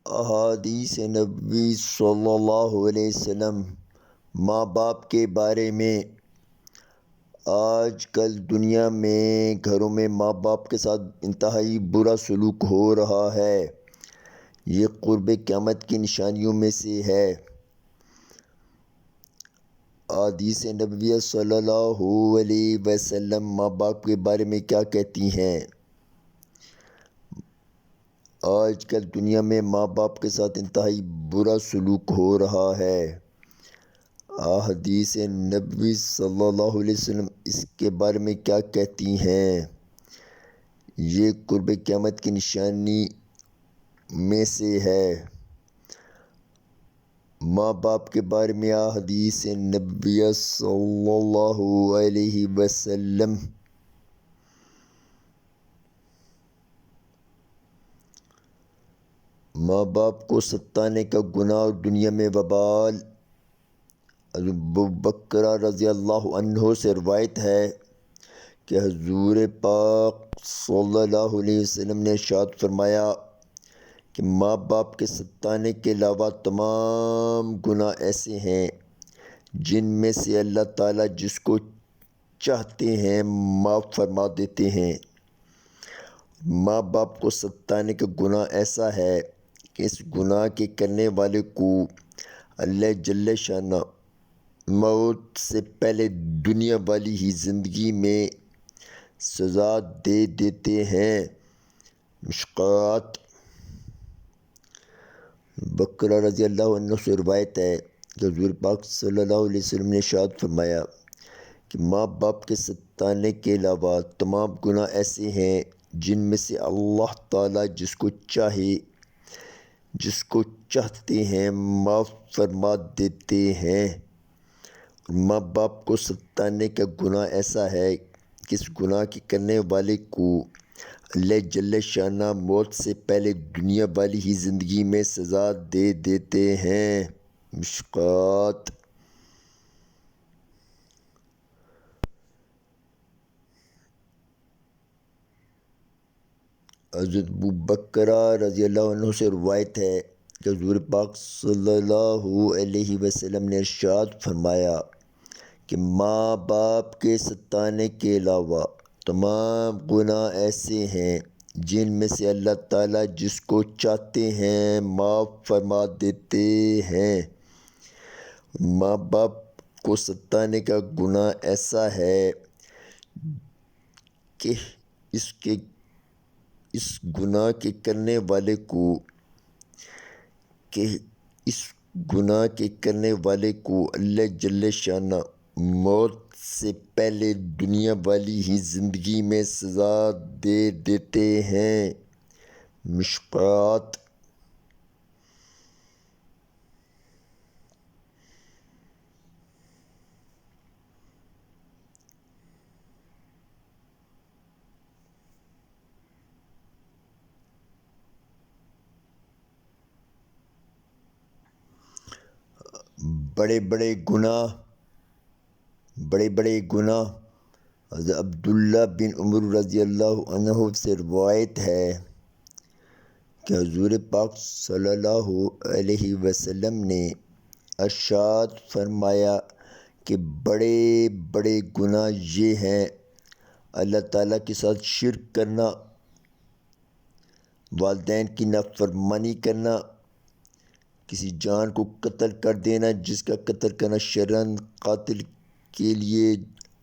احادیث نبوی صلی اللہ علیہ وسلم ماں باپ کے بارے میں۔ آج کل دنیا میں گھروں میں ماں باپ کے ساتھ انتہائی برا سلوک ہو رہا ہے۔ یہ قرب قیامت کی نشانیوں میں سے ہے۔ احادیث نبوی صلی اللہ علیہ وسلم ماں باپ کے بارے میں کیا کہتی ہیں؟ آج کل دنیا میں ماں باپ کے ساتھ انتہائی برا سلوک ہو رہا ہے۔ احادیث نبوی صلی اللہ علیہ وسلم اس کے بارے میں کیا کہتی ہیں؟ یہ قرب قیامت کی نشانی میں سے ہے۔ ماں باپ کے بارے میں احادیث نبوی صلی اللہ علیہ وسلم۔ ماں باپ کو ستانے کا گناہ اور دنیا میں وبال۔ ابوبکر رضی اللہ عنہ سے روایت ہے کہ حضور پاک صلی اللہ علیہ وسلم نے ارشاد فرمایا کہ ماں باپ کے ستانے کے علاوہ تمام گناہ ایسے ہیں جن میں سے اللہ تعالیٰ جس کو چاہتے ہیں معاف فرما دیتے ہیں۔ ماں باپ کو ستانے کا گناہ ایسا ہے کہ اس گناہ کے کرنے والے کو اللہ جل شانہ موت سے پہلے دنیا والی ہی زندگی میں سزا دے دیتے ہیں۔ مشکوٰۃ۔ بکرہ رضی اللہ عنہ سے روایت ہے کہ حضور پاک صلی اللہ علیہ وسلم نے ارشاد فرمایا کہ ماں باپ کے ستانے کے علاوہ تمام گناہ ایسے ہیں جن میں سے اللہ تعالیٰ جس کو چاہتے ہیں معاف فرما دیتے ہیں۔ ماں باپ کو ستانے کا گناہ ایسا ہے کہ اس گناہ کے کرنے والے کو اللہ جل شانہ موت سے پہلے دنیا والی ہی زندگی میں سزا دے دیتے ہیں۔ مشکوٰۃ۔ حضرت ابوبکر رضی اللہ عنہ سے روایت ہے کہ حضور پاک صلی اللہ علیہ وسلم نے ارشاد فرمایا کہ ماں باپ کے ستانے کے علاوہ تمام گناہ ایسے ہیں جن میں سے اللہ تعالیٰ جس کو چاہتے ہیں معاف فرما دیتے ہیں۔ ماں باپ کو ستانے کا گناہ ایسا ہے کہ اس گناہ کے کرنے والے کو اللہ جل شانہ موت سے پہلے دنیا والی ہی زندگی میں سزا دے دیتے ہیں۔ مشکوٰۃ۔ بڑے بڑے گناہ۔ حضرت عبداللہ بن عمر رضی اللہ عنہ سے روایت ہے کہ حضور پاک صلی اللہ علیہ وسلم نے ارشاد فرمایا کہ بڑے بڑے گناہ یہ ہیں: اللہ تعالیٰ کے ساتھ شرک کرنا، والدین کی نافرمانی کرنا، کسی جان کو قتل کر دینا جس کا قتل کرنا شرعاً قاتل کے لیے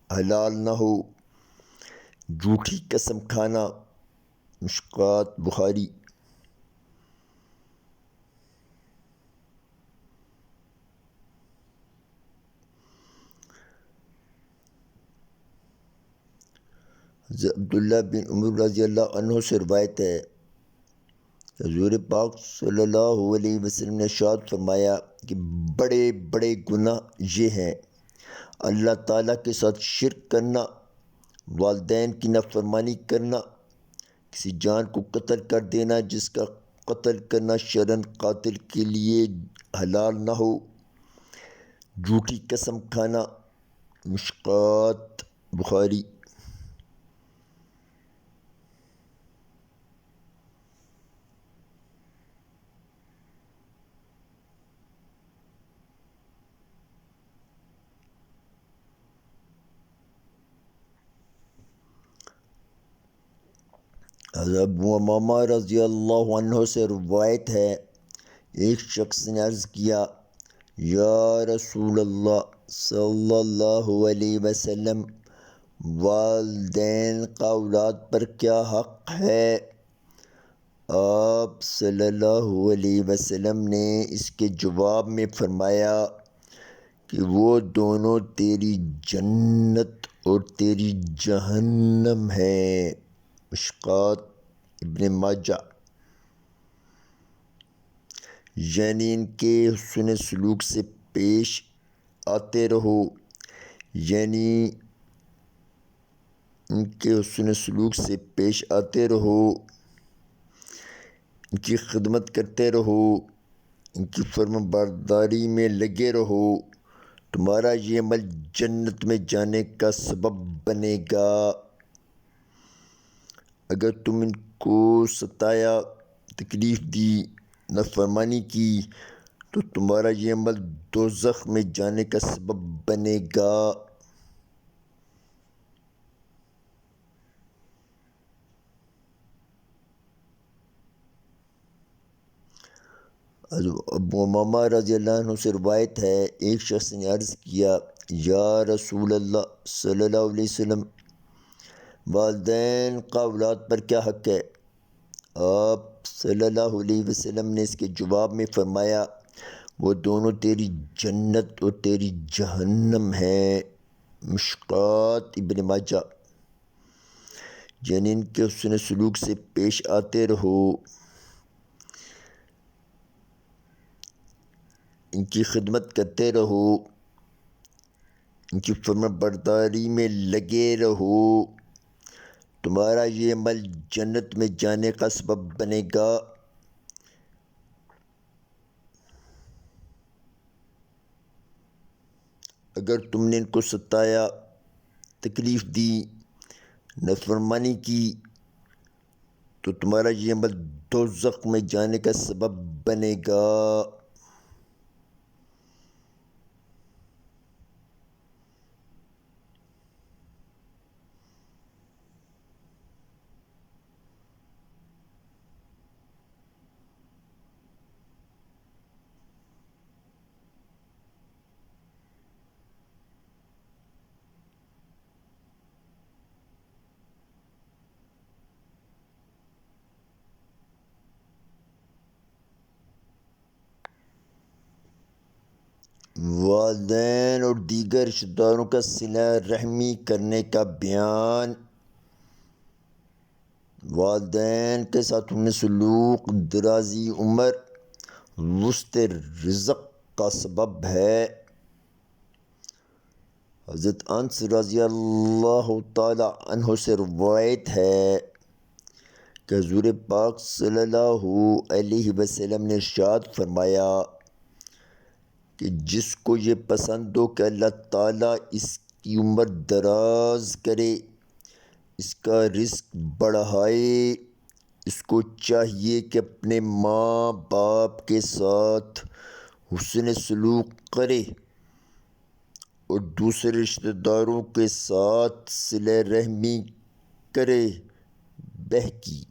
حلال نہ ہو، جھوٹی قسم کھانا۔ مشکوٰۃ۔ بخاری۔ حضرت عبداللہ بن عمر رضی اللہ عنہ سے روایت ہے کہ حضور پاک صلی اللہ علیہ وسلم نے ارشاد فرمایا کہ بڑے بڑے گناہ یہ ہیں: اللہ تعالیٰ کے ساتھ شرک کرنا، والدین کی نافرمانی کرنا، کسی جان کو قتل کر دینا جس کا قتل کرنا شرعاً قاتل کے لیے حلال نہ ہو، جھوٹی قسم کھانا۔ مشکوٰۃ۔ بخاری۔ حضرت ابو امامہ رضی اللہ عنہ سے روایت ہے، ایک شخص نے عرض کیا، یا رسول اللہ صلی اللہ علیہ وسلم، والدین کا اولاد پر کیا حق ہے؟ آپ صلی اللہ علیہ وسلم نے اس کے جواب میں فرمایا کہ وہ دونوں تیری جنت اور تیری جہنم ہیں۔ مشکوٰۃ ابن ماجہ۔ یعنی ان کے حسن سلوک سے پیش آتے رہو، یعنی ان کے حسن سلوک سے پیش آتے رہو، ان کی خدمت کرتے رہو، ان کی فرما برداری میں لگے رہو، تمہارا یہ عمل جنت میں جانے کا سبب بنے گا۔ اگر تم ان کو ستایا، تکلیف دی، نافرمانی کی تو تمہارا یہ عمل دوزخ میں جانے کا سبب بنے گا۔ ابو امامہ رضی اللہ عنہ سے روایت ہے، ایک شخص نے عرض کیا، یا رسول اللہ صلی اللہ علیہ وسلم، والدین کا اولاد پر کیا حق ہے؟ آپ صلی اللہ علیہ وسلم نے اس کے جواب میں فرمایا، وہ دونوں تیری جنت اور تیری جہنم ہیں۔ مشکوٰۃ ابن ماجہ۔ یعنی ان کے حسن سلوک سے پیش آتے رہو، ان کی خدمت کرتے رہو، ان کی فرما برداری میں لگے رہو، تمہارا یہ عمل جنت میں جانے کا سبب بنے گا۔ اگر تم نے ان کو ستایا، تکلیف دی، نافرمانی کی تو تمہارا یہ عمل دوزخ میں جانے کا سبب بنے گا۔ والدین اور دیگر رشتہ داروں کا صلہ رحمی کرنے کا بیان۔ والدین کے ساتھ حسن سلوک درازی عمر، وسط رزق کا سبب ہے۔ حضرت انس رضی اللہ تعالی عنہ سے روایت ہے کہ حضور پاک صلی اللہ علیہ وسلم نے ارشاد فرمایا کہ جس کو یہ پسند ہو کہ اللہ تعالیٰ اس کی عمر دراز کرے، اس کا رزق بڑھائے، اس کو چاہیے کہ اپنے ماں باپ کے ساتھ حسن سلوک کرے اور دوسرے رشتہ داروں کے ساتھ صلہ رحمی کرے۔ بہقی۔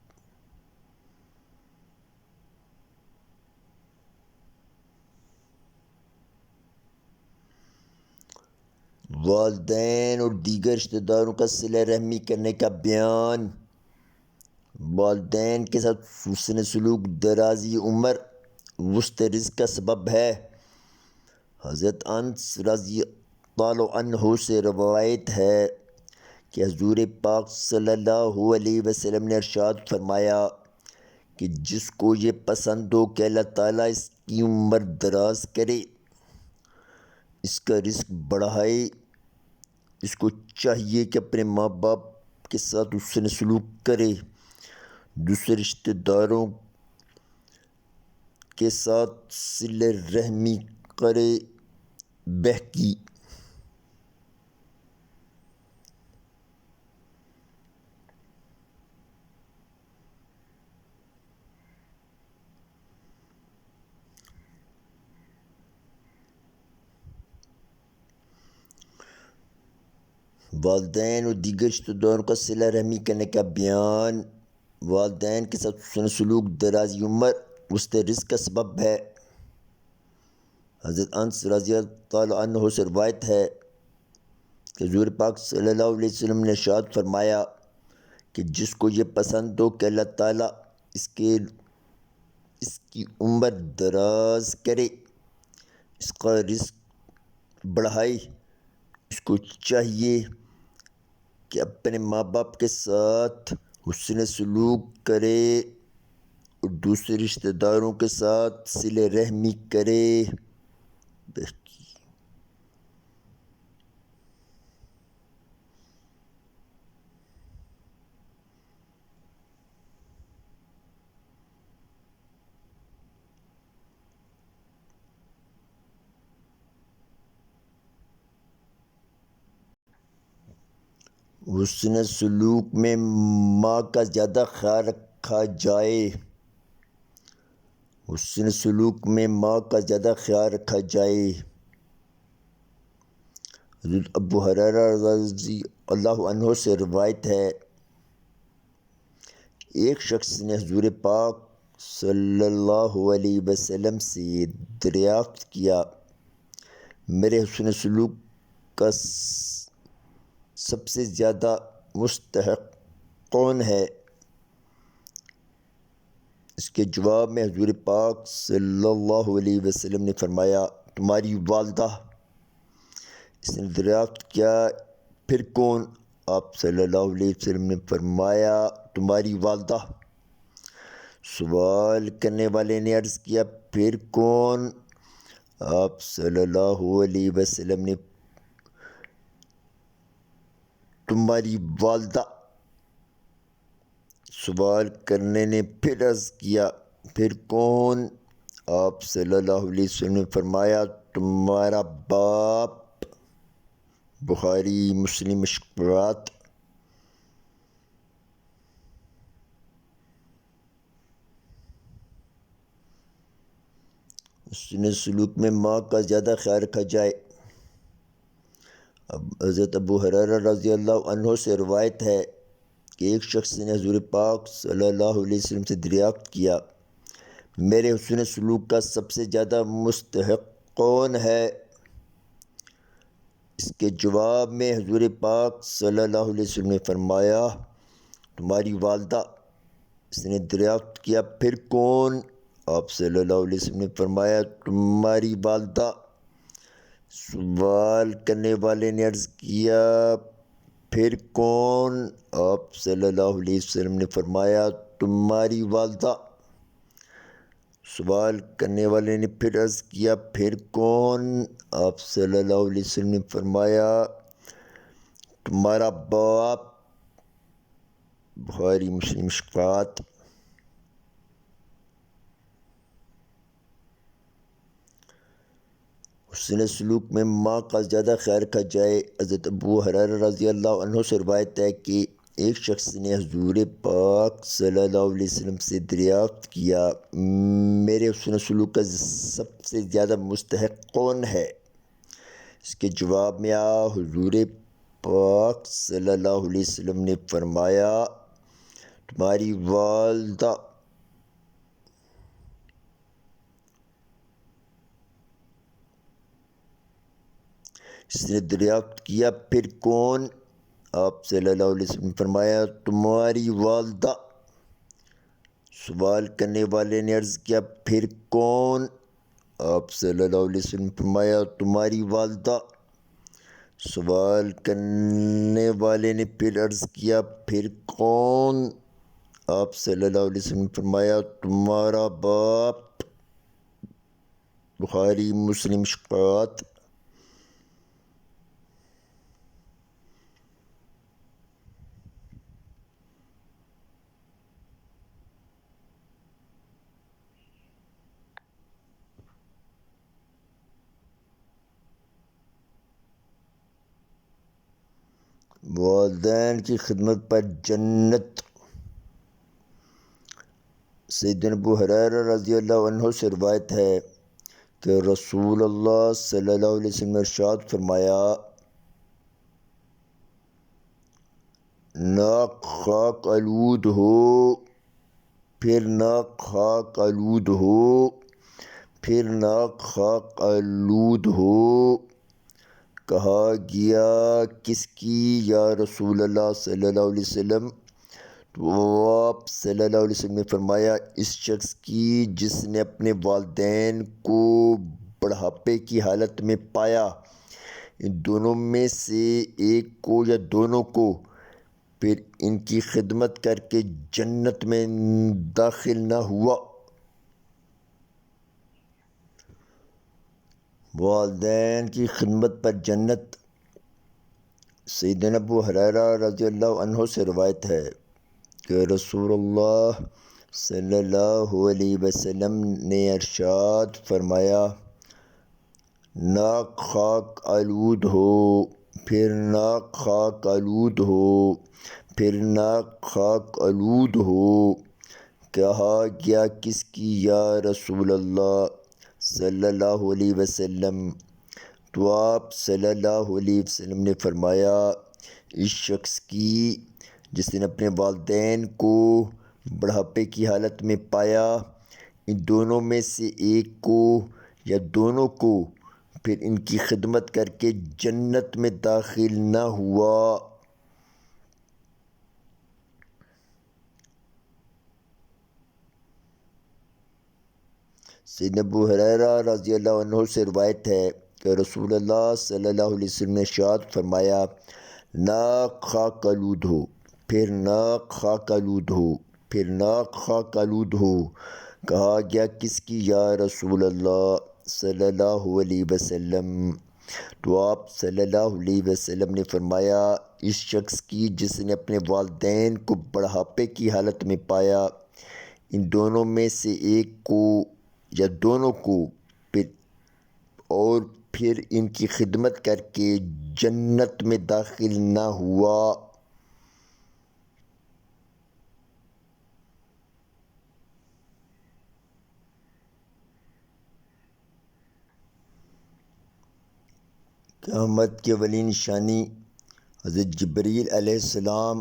والدین اور دیگر رشتہ داروں کا صلہ رحمی کرنے کا بیان۔ والدین کے ساتھ حسن سلوک درازی عمر، وسط رزق کا سبب ہے۔ حضرت انس رضی اللہ عنہ سے روایت ہے کہ حضور پاک صلی اللہ علیہ وسلم نے ارشاد فرمایا کہ جس کو یہ پسند ہو کہ اللہ تعالیٰ اس کی عمر دراز کرے، اس کا رزق بڑھائے، اس کو چاہیے کہ اپنے ماں باپ کے ساتھ حسن سلوک کرے، دوسرے رشتہ داروں کے ساتھ صلہ رحمی کرے۔ بہقی۔ والدین اور دیگر رشتہ داروں کا صلہ رحمی کرنے کا بیان۔ والدین کے ساتھ حسن سلوک درازی عمر وسط رزق کا سبب ہے۔ حضرت انس رضی اللہ تعالیٰ عنہ سے روایت ہے کہ حضور پاک صلی اللہ علیہ وسلم نے ارشاد فرمایا کہ جس کو یہ پسند ہو کہ اللہ تعالیٰ اس کی عمر دراز کرے، اس کا رزق بڑھائے، اس کو چاہیے کہ اپنے ماں باپ کے ساتھ حسن سلوک کرے اور دوسرے رشتہ داروں کے ساتھ صلہ رحمی کرے۔ حسن سلوک میں ماں کا زیادہ خیال رکھا جائے۔ حسن سلوک میں ماں کا زیادہ خیال رکھا جائے۔ حضرت ابو ہریرہ رضی اللہ عنہ سے روایت ہے، ایک شخص نے حضور پاک صلی اللہ علیہ وسلم سے دریافت کیا، میرے حسن سلوک کا سب سے زیادہ مستحق کون ہے؟ اس کے جواب میں حضور پاک صلی اللہ علیہ وسلم نے فرمایا، تمہاری والدہ۔ اس نے دریافت کیا، پھر کون؟ آپ صلی اللہ علیہ وسلم نے فرمایا، تمہاری والدہ۔ سوال کرنے والے نے عرض کیا، پھر کون؟ آپ صلی اللہ علیہ وسلم نے تمہاری والدہ۔ سوال کرنے نے پھر عرض کیا، پھر کون؟ آپ صلی اللہ علیہ وسلم نے فرمایا، تمہارا باپ۔ بخاری مسلم مشکوات۔ حسن سلوک میں ماں کا زیادہ خیال رکھا جائے۔ اب حضرت ابو ہریرہ رضی اللہ عنہ سے روایت ہے کہ ایک شخص نے حضور پاک صلی اللہ علیہ وسلم سے دریافت کیا، میرے حسن سلوک کا سب سے زیادہ مستحق کون ہے؟ اس کے جواب میں حضور پاک صلی اللہ علیہ وسلم نے فرمایا، تمہاری والدہ۔ اس نے دریافت کیا، پھر کون؟ آپ صلی اللہ علیہ وسلم نے فرمایا، تمہاری والدہ۔ سوال کرنے والے نے عرض کیا، پھر کون؟ آپ صلی اللہ علیہ وسلم نے فرمایا، تمہاری والدہ۔ سوال کرنے والے نے پھر عرض کیا، پھر کون؟ آپ صلی اللہ علیہ وسلم نے فرمایا، تمہارا باپ۔ بخاری مسلم مشکوات۔ حسن سلوک میں ماں کا زیادہ خیال رکھا جائے۔ حضرت ابو ہریرہ رضی اللہ عنہ سے روایت ہے کہ ایک شخص نے حضور پاک صلی اللہ علیہ وسلم سے دریافت کیا، میرے حسن سلوک کا سب سے زیادہ مستحق کون ہے؟ اس کے جواب میں حضور پاک صلی اللہ علیہ وسلم نے فرمایا، تمہاری والدہ۔ اس نے دریافت کیا، پھر کون؟ آپ صلی اللہ علیہ وسلم نے فرمایا، تمہاری والدہ۔ سوال کرنے والے نے عرض کیا، پھر کون؟ آپ صلی اللہ علیہ وسلم نے فرمایا، تمہاری والدہ۔ سوال کرنے والے نے پھر عرض کیا، پھر کون؟ آپ صلی اللہ علیہ وسلم نے فرمایا، تمہارا باپ۔ بخاری مسلم مشکوات۔ والدین کی خدمت پر جنت۔ سیدنا ابو ہریرہ رضی اللہ عنہ سے روایت ہے کہ رسول اللہ صلی اللہ علیہ وسلم نے ارشاد فرمایا، ناک خاک آلود ہو پھر نہ خاک آلود ہو، پھر نہ خاک آلود ہو، کہا گیا کس کی یا رسول اللہ صلی اللہ علیہ وسلم؟ تو آپ صلی اللہ علیہ وسلم نے فرمایا اس شخص کی جس نے اپنے والدین کو بڑھاپے کی حالت میں پایا، ان دونوں میں سے ایک کو یا دونوں کو، پھر ان کی خدمت کر کے جنت میں داخل نہ ہوا۔ والدین کی خدمت پر جنت۔ سیدنا ابو ہریرہ رضی اللہ عنہ سے روایت ہے کہ رسول اللہ صلی اللہ علیہ وسلم نے ارشاد فرمایا، نہ خاک آلود ہو، پھر نہ خاک آلود ہو، پھر نہ خاک آلود ہو، کہا گیا کس کی یا رسول اللہ صلی اللہ علیہ وسلم؟ تو آپ صلی اللہ علیہ وسلم نے فرمایا اس شخص کی جس نے اپنے والدین کو بڑھاپے کی حالت میں پایا، ان دونوں میں سے ایک کو یا دونوں کو، پھر ان کی خدمت کر کے جنت میں داخل نہ ہوا۔ سیدنا ابو ہریرہ رضی اللہ عنہ سے روایت ہے کہ رسول اللہ صلی اللہ علیہ وسلم نے ارشاد فرمایا، نہ خاک آلود ہو، پھر نہ خاک آلود ہو، پھر نہ خاک آلود ہو، کہا گیا کس کی یا رسول اللہ صلی اللہ علیہ وسلم؟ تو آپ صلی اللہ علیہ وسلم نے فرمایا اس شخص کی جس نے اپنے والدین کو بڑھاپے کی حالت میں پایا، ان دونوں میں سے ایک کو یا دونوں کو، پھر ان کی خدمت کر کے جنت میں داخل نہ ہوا۔ قیامت کی اولین نشانی حضرت جبریل علیہ السلام۔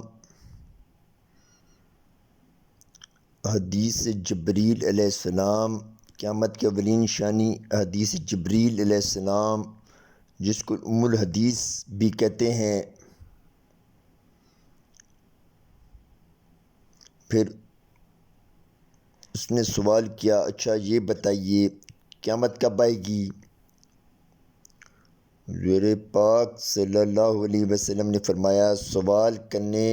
حدیث جبریل علیہ السلام، قیامت کی اولین نشانی حدیث جبریل علیہ السلام، جس کو ام الحدیث بھی کہتے ہیں۔ پھر اس نے سوال کیا، اچھا یہ بتائیے قیامت کب آئے گی؟ حضور پاک صلی اللہ علیہ وسلم نے فرمایا سوال کرنے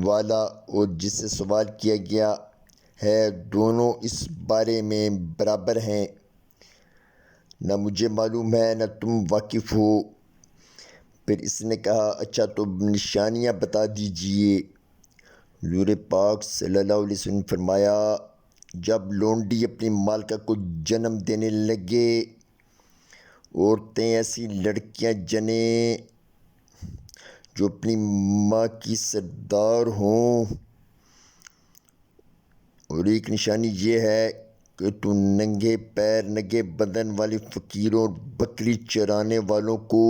والا اور جس سے سوال کیا گیا ہے دونوں اس بارے میں برابر ہیں، نہ مجھے معلوم ہے نہ تم واقف ہو۔ پھر اس نے کہا اچھا تو نشانیاں بتا دیجئے۔ حضور پاک صلی اللہ علیہ وسلم نے فرمایا جب لونڈی اپنی مالکہ کو جنم دینے لگے، عورتیں ایسی لڑکیاں جنیں جو اپنی ماں کی سردار ہوں، اور ایک نشانی یہ ہے کہ تو ننگے پیر ننگے بدن والے فقیروں اور بکری چرانے والوں کو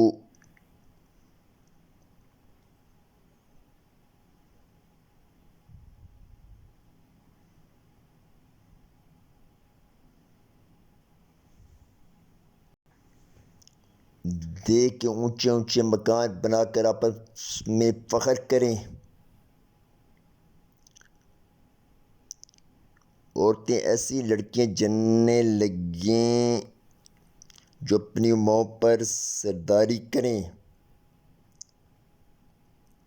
دیکھ کے اونچے اونچے مکان بنا کر آپس میں فخر کریں۔ عورتیں ایسی لڑکیاں جننے لگیں جو اپنی ماں پر سرداری کریں،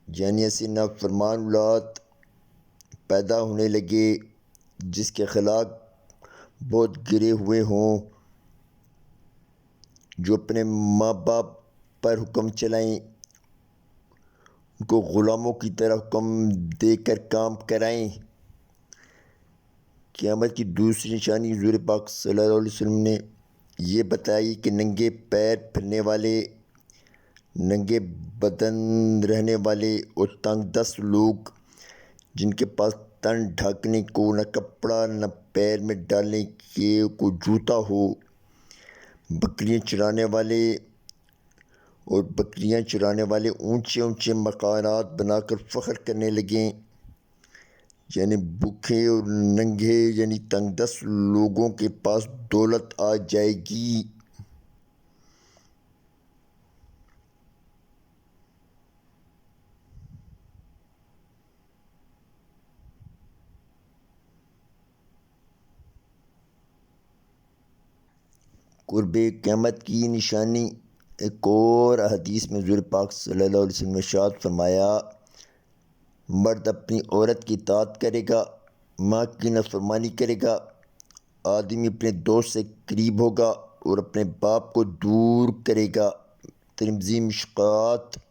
یعنی ایسی نافرمان اولاد پیدا ہونے لگے جس کے اخلاق بہت گرے ہوئے ہوں، جو اپنے ماں باپ پر حکم چلائیں، ان کو غلاموں کی طرح حکم دے کر کام کرائیں۔ قیامت کی دوسری نشانی حضور پاک صلی اللہ علیہ وسلم نے یہ بتائی کہ ننگے پیر پھرنے والے، ننگے بدن رہنے والے اور تنگ دست لوگ جن کے پاس تن ڈھانکنے کو نہ کپڑا نہ پیر میں ڈالنے کے کوئی جوتا ہو، بکریاں چرانے والے اونچے اونچے مکانات بنا کر فخر کرنے لگیں، یعنی بھوکے اور ننگے یعنی تنگ دست لوگوں کے پاس دولت آ جائے گی۔ قرب قیامت کی نشانی ایک اور حدیث میں حضور پاک صلی اللہ علیہ وسلم نے ارشاد فرمایا، مرد اپنی عورت کی اطاعت کرے گا، ماں کی نافرمانی کرے گا، آدمی اپنے دوست سے قریب ہوگا اور اپنے باپ کو دور کرے گا۔ ترمذی مشکات۔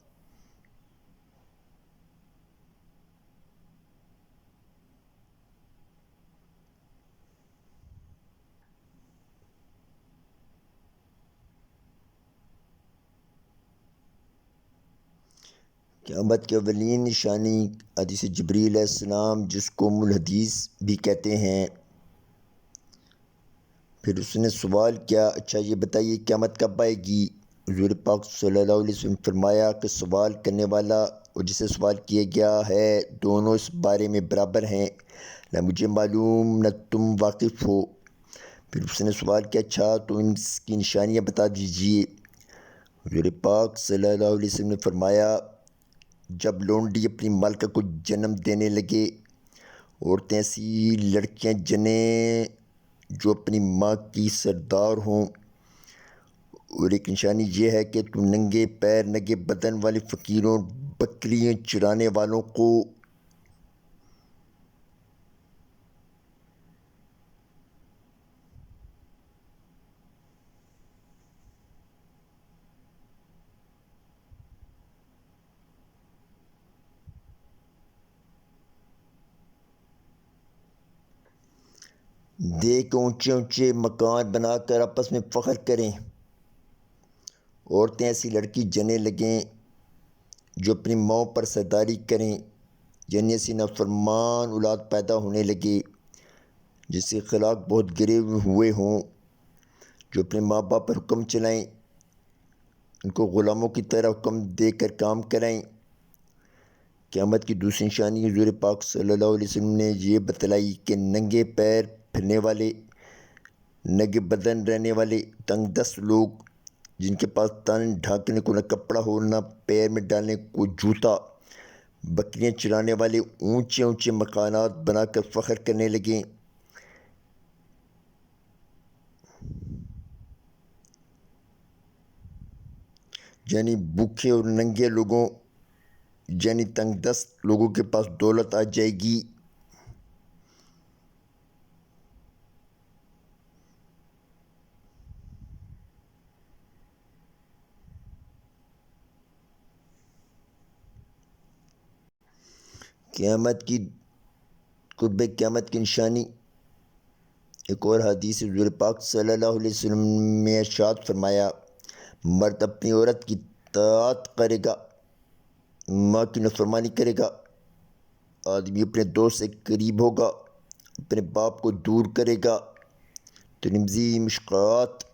قیامت کی اولین نشانی حدیث جبریل علیہ السلام، جس کو ام الحدیث بھی کہتے ہیں۔ پھر اس نے سوال کیا، اچھا یہ بتائیے قیامت کب آئے گی؟ حضور پاک صلی اللہ علیہ وسلم فرمایا کہ سوال کرنے والا اور جسے سوال کیا گیا ہے دونوں اس بارے میں برابر ہیں، نہ مجھے معلوم نہ تم واقف ہو۔ پھر اس نے سوال کیا، اچھا تو ان کی نشانیاں بتا دیجیے۔ حضور پاک صلی اللہ علیہ وسلم نے فرمایا، جب لونڈی اپنی ملکہ کو جنم دینے لگے، عورتیں ایسی لڑکیاں جنیں جو اپنی ماں کی سردار ہوں۔ اور ایک نشانی یہ ہے کہ تو ننگے پیر ننگے بدن والے فقیروں، بکریاں چرانے والوں کو دیکھ اونچے اونچے مکان بنا کر آپس میں فخر کریں۔ عورتیں ایسی لڑکی جنے لگیں جو اپنی ماں پر سرداری کریں، یعنی ایسی نافرمان اولاد پیدا ہونے لگے جس سے اخلاق بہت گرے ہوئے ہوں، جو اپنے ماں باپ پر حکم چلائیں، ان کو غلاموں کی طرح حکم دے کر کام کرائیں۔ قیامت کی دوسری نشانی حضور پاک صلی اللہ علیہ وسلم نے یہ بتلائی کہ ننگے پیر پھرنے والے، ننگے بدن رہنے والے تنگ دست لوگ، جن کے پاس تن ڈھانکنے کو نہ کپڑا ہو نہ پیر میں ڈالنے کو جوتا، بکریاں چرانے والے اونچے اونچے مکانات بنا کر فخر کرنے لگیں۔ یعنی بھوکے اور ننگے لوگوں یعنی تنگ دست لوگوں کے پاس دولت آ جائے گی۔ قرب قیامت کی نشانی ایک اور حدیث حضور پاک صلی اللہ علیہ وسلم نے ارشاد فرمایا، مرد اپنی عورت کی اطاعت کرے گا، ماں کی نافرمانی کرے گا، آدمی اپنے دوست سے قریب ہوگا، اپنے باپ کو دور کرے گا۔ ترمذی مشکات۔